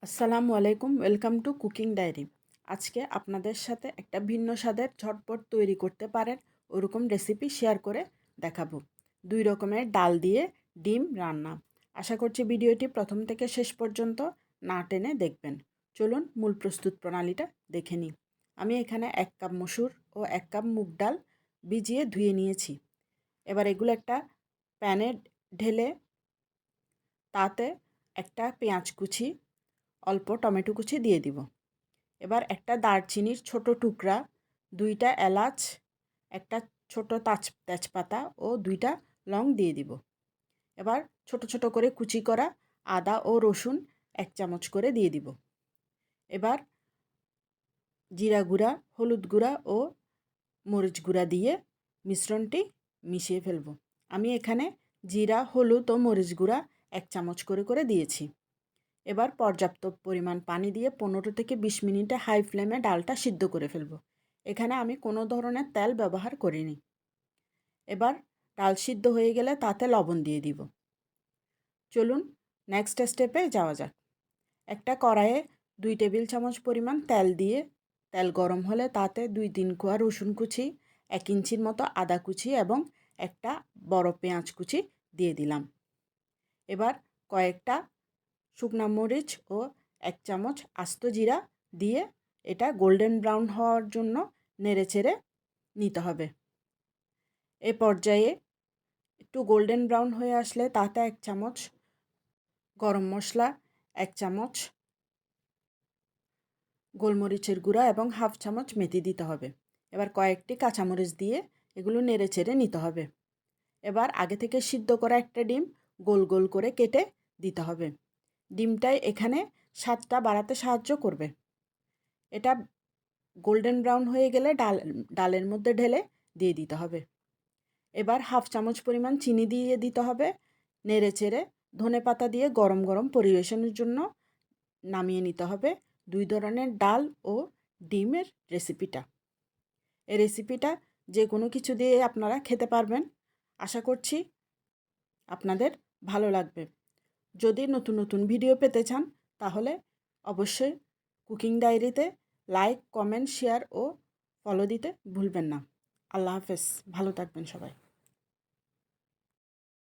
আসসালামু আলাইকুম, welcome to cooking diary. আজকে আপনাদের সাথে একটা ভিন্ন স্বাদের ঝটপট তৈরি করতে পারেন ওরকম রেসিপি শেয়ার করে দেখাবো। 2 রকমের ডাল দিয়ে ডিম রান্না। আশা করছি ভিডিওটি প্রথম থেকে শেষ পর্যন্ত না টেনে দেখবেন। চলুন মূল প্রস্তুত প্রণালীটা দেখে নিই। আমি এখানে 1 কাপ মসুর ও 1 কাপ মুগ ডাল ভিজিয়ে ধুয়ে নিয়েছি। এবার এগুলো একটা প্যানে ঢেলে তাতে একটা পেঁয়াজ কুচি, অল্প টমেটো কুচি দিয়ে দিব। এবার একটা দারচিনির ছোট টুকরা, 2টা এলাচ, একটা ছোট তেজপাতা ও 2টা লং দিয়ে দিব। এবার ছোট ছোট করে কুচি করা আদা ও রসুন 1 চামচ করে দিয়ে দিব। এবার জিরা গুঁড়া, হলুদ গুঁড়া ও মরিচ গুঁড়া দিয়ে মিশ্রণটি মিশিয়ে ফেলব। আমি এখানে জিরা, হলুদ ও মরিচ গুঁড়া 1 চামচ করে দিয়েছি। এবার পর্যাপ্ত পরিমাণ পানি দিয়ে 15 থেকে 20 মিনিটে হাই ফ্লেমে ডালটা সিদ্ধ করে ফেলব। এখানে আমি কোনো ধরনের তেল ব্যবহার করিনি। এবার ডাল সিদ্ধ হয়ে গেলে তাতে লবণ দিয়ে দিব। চলুন নেক্সট স্টেপে যাওয়া যাক। একটা কড়াইয়ে 2 টেবিল চামচ পরিমাণ তেল দিয়ে তেল গরম হলে তাতে 2-3 কোয়া রসুন কুচি, 1 ইঞ্চির মতো আদা কুচি এবং একটা বড় পেঁয়াজ কুচি দিয়ে দিলাম। এবার কয়েকটা শুকনা মরিচ ও 1 চামচ আস্ত জিরা দিয়ে এটা গোল্ডেন ব্রাউন হওয়ার জন্য নেড়েচেড়ে নিতে হবে। এ পর্যায়ে একটু গোল্ডেন ব্রাউন হয়ে আসলে তাতে 1 চামচ গরম মশলা, 1 চামচ গোলমরিচের গুঁড়া এবং হাফ চামচ মেথি দিতে হবে। এবার কয়েকটি কাঁচামরিচ দিয়ে এগুলো নেড়েচেড়ে নিতে হবে। এবার আগে থেকে সিদ্ধ করা একটা ডিম গোল গোল করে কেটে দিতে হবে। ডিমটাই এখানে স্বাদটা বাড়াতে সাহায্য করবে। এটা গোল্ডেন ব্রাউন হয়ে গেলে ডালের মধ্যে ঢেলে দিয়ে দিতে হবে। এবার হাফ চামচ পরিমাণ চিনি দিয়ে দিতে হবে। নেড়েচেড়ে ধনেপাতা দিয়ে গরম গরম পরিবেশনের জন্য নামিয়ে নিতে হবে 2 ধরনের ডাল ও ডিমের রেসিপিটা। এই রেসিপিটা যে কোনো কিছু দিয়ে আপনারা খেতে পারবেন। আশা করছি আপনাদের ভালো লাগবে। যদি নতুন নতুন ভিডিও পেতে চান তাহলে অবশ্যই কুকিং ডায়েরিতে লাইক, কমেন্ট, শেয়ার ও ফলো দিতে ভুলবেন না। আল্লাহ হাফেজ, ভালো থাকবেন সবাই।